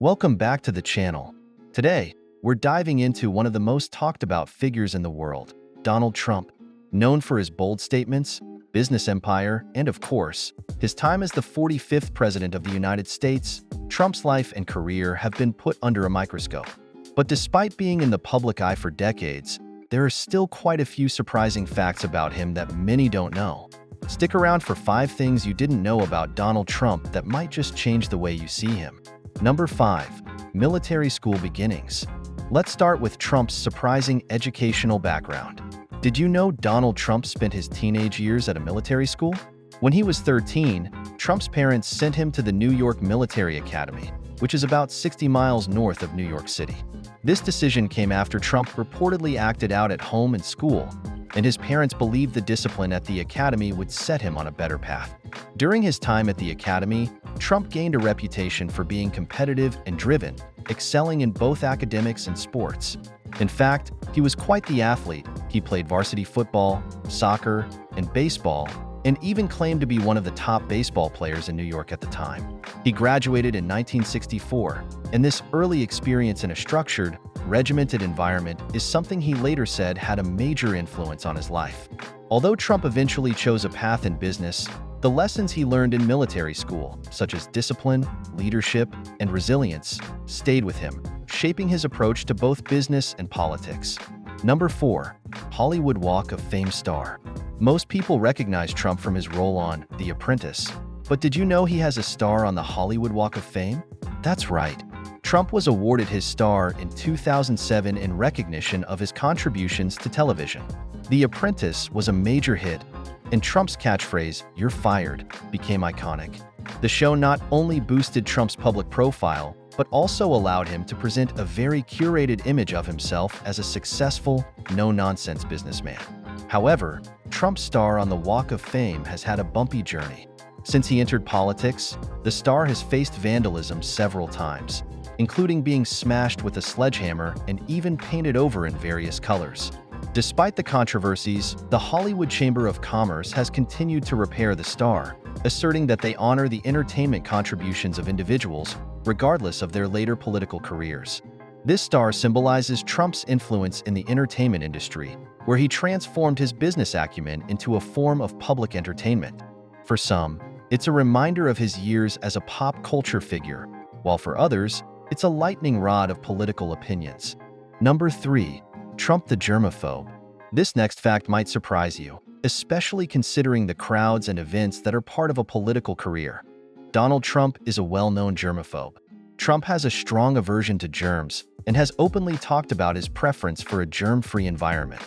Welcome back to the channel. Today, we're diving into one of the most talked about figures in the world, Donald Trump. Known for his bold statements, business empire, and of course, his time as the 45th President of the United States, Trump's life and career have been put under a microscope. But despite being in the public eye for decades, there are still quite a few surprising facts about him that many don't know. Stick around for 5 things you didn't know about Donald Trump that might just change the way you see him. Number 5. Military school beginnings. Let's start with Trump's surprising educational background. Did you know Donald Trump spent his teenage years at a military school? When he was 13, Trump's parents sent him to the New York Military Academy, which is about 60 miles north of New York City. This decision came after Trump reportedly acted out at home and school, and his parents believed the discipline at the academy would set him on a better path. During his time at the academy, Trump gained a reputation for being competitive and driven, excelling in both academics and sports. In fact, he was quite the athlete. He played varsity football, soccer, and baseball, and even claimed to be one of the top baseball players in New York at the time. He graduated in 1964, and this early experience in a structured, regimented environment is something he later said had a major influence on his life. Although Trump eventually chose a path in business, the lessons he learned in military school, such as discipline, leadership, and resilience, stayed with him, shaping his approach to both business and politics. Number 4. Hollywood Walk of Fame star. Most people recognize Trump from his role on The Apprentice. But did you know he has a star on the Hollywood Walk of Fame? That's right. Trump was awarded his star in 2007 in recognition of his contributions to television. The Apprentice was a major hit, and Trump's catchphrase, "You're fired," became iconic. The show not only boosted Trump's public profile, but also allowed him to present a very curated image of himself as a successful, no-nonsense businessman. However, Trump's star on the Walk of Fame has had a bumpy journey. Since he entered politics, the star has faced vandalism several times, including being smashed with a sledgehammer and even painted over in various colors. Despite the controversies, the Hollywood Chamber of Commerce has continued to repair the star, asserting that they honor the entertainment contributions of individuals, regardless of their later political careers. This star symbolizes Trump's influence in the entertainment industry, where he transformed his business acumen into a form of public entertainment. For some, it's a reminder of his years as a pop culture figure, while for others, it's a lightning rod of political opinions. Number 3. Trump the germaphobe. This next fact might surprise you, especially considering the crowds and events that are part of a political career. Donald Trump is a well-known germaphobe. Trump has a strong aversion to germs and has openly talked about his preference for a germ-free environment.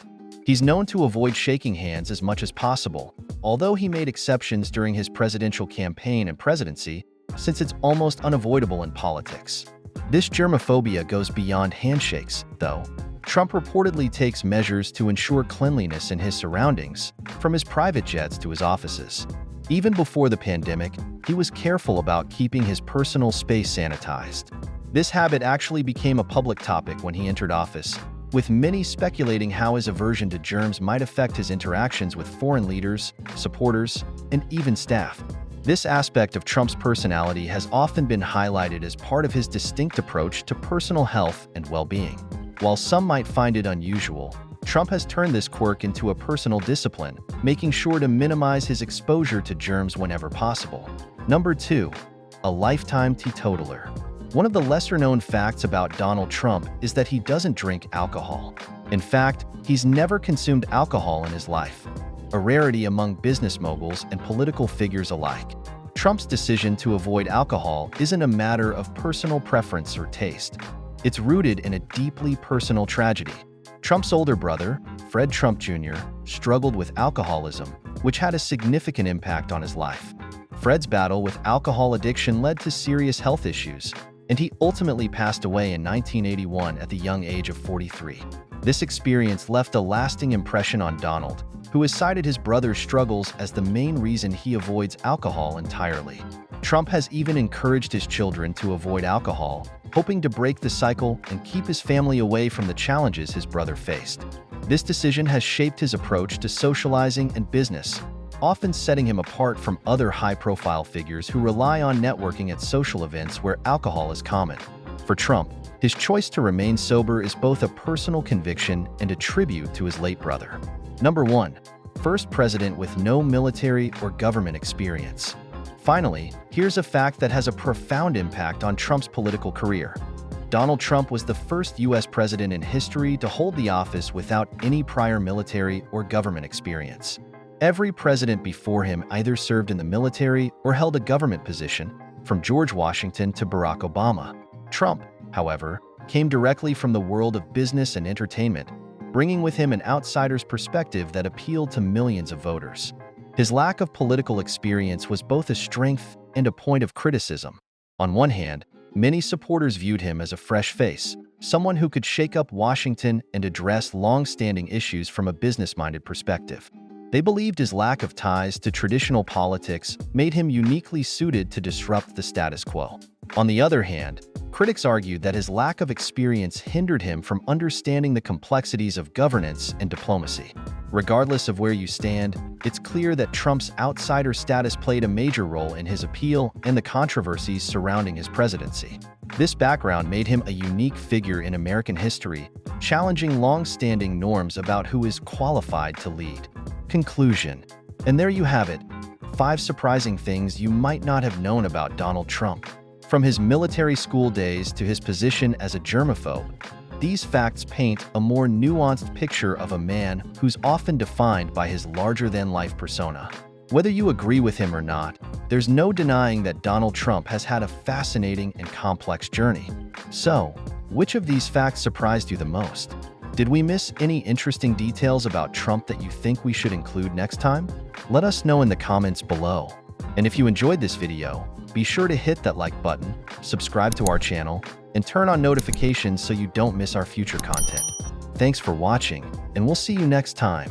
He's known to avoid shaking hands as much as possible, although he made exceptions during his presidential campaign and presidency, since it's almost unavoidable in politics. This germophobia goes beyond handshakes, though. Trump reportedly takes measures to ensure cleanliness in his surroundings, from his private jets to his offices. Even before the pandemic, he was careful about keeping his personal space sanitized. This habit actually became a public topic when he entered office, with many speculating how his aversion to germs might affect his interactions with foreign leaders, supporters, and even staff. This aspect of Trump's personality has often been highlighted as part of his distinct approach to personal health and well-being. While some might find it unusual, Trump has turned this quirk into a personal discipline, making sure to minimize his exposure to germs whenever possible. Number 2. A lifetime teetotaler. One of the lesser-known facts about Donald Trump is that he doesn't drink alcohol. In fact, he's never consumed alcohol in his life, a rarity among business moguls and political figures alike. Trump's decision to avoid alcohol isn't a matter of personal preference or taste. It's rooted in a deeply personal tragedy. Trump's older brother, Fred Trump Jr., struggled with alcoholism, which had a significant impact on his life. Fred's battle with alcohol addiction led to serious health issues, and he ultimately passed away in 1981 at the young age of 43. This experience left a lasting impression on Donald, who has cited his brother's struggles as the main reason he avoids alcohol entirely. Trump has even encouraged his children to avoid alcohol, hoping to break the cycle and keep his family away from the challenges his brother faced. This decision has shaped his approach to socializing and business, often setting him apart from other high-profile figures who rely on networking at social events where alcohol is common. For Trump, his choice to remain sober is both a personal conviction and a tribute to his late brother. Number 1. First president with no military or government experience. Finally, here's a fact that has a profound impact on Trump's political career. Donald Trump was the first U.S. president in history to hold the office without any prior military or government experience. Every president before him either served in the military or held a government position, from George Washington to Barack Obama. Trump, however, came directly from the world of business and entertainment, bringing with him an outsider's perspective that appealed to millions of voters. His lack of political experience was both a strength and a point of criticism. On one hand, many supporters viewed him as a fresh face, someone who could shake up Washington and address long-standing issues from a business-minded perspective. They believed his lack of ties to traditional politics made him uniquely suited to disrupt the status quo. On the other hand, critics argued that his lack of experience hindered him from understanding the complexities of governance and diplomacy. Regardless of where you stand, it's clear that Trump's outsider status played a major role in his appeal and the controversies surrounding his presidency. This background made him a unique figure in American history, challenging long-standing norms about who is qualified to lead. Conclusion. And there you have it, 5 surprising things you might not have known about Donald Trump. From his military school days to his position as a germaphobe, these facts paint a more nuanced picture of a man who's often defined by his larger-than-life persona. Whether you agree with him or not, there's no denying that Donald Trump has had a fascinating and complex journey. So, which of these facts surprised you the most? Did we miss any interesting details about Trump that you think we should include next time? Let us know in the comments below. And if you enjoyed this video, be sure to hit that like button, subscribe to our channel, and turn on notifications so you don't miss our future content. Thanks for watching, and we'll see you next time.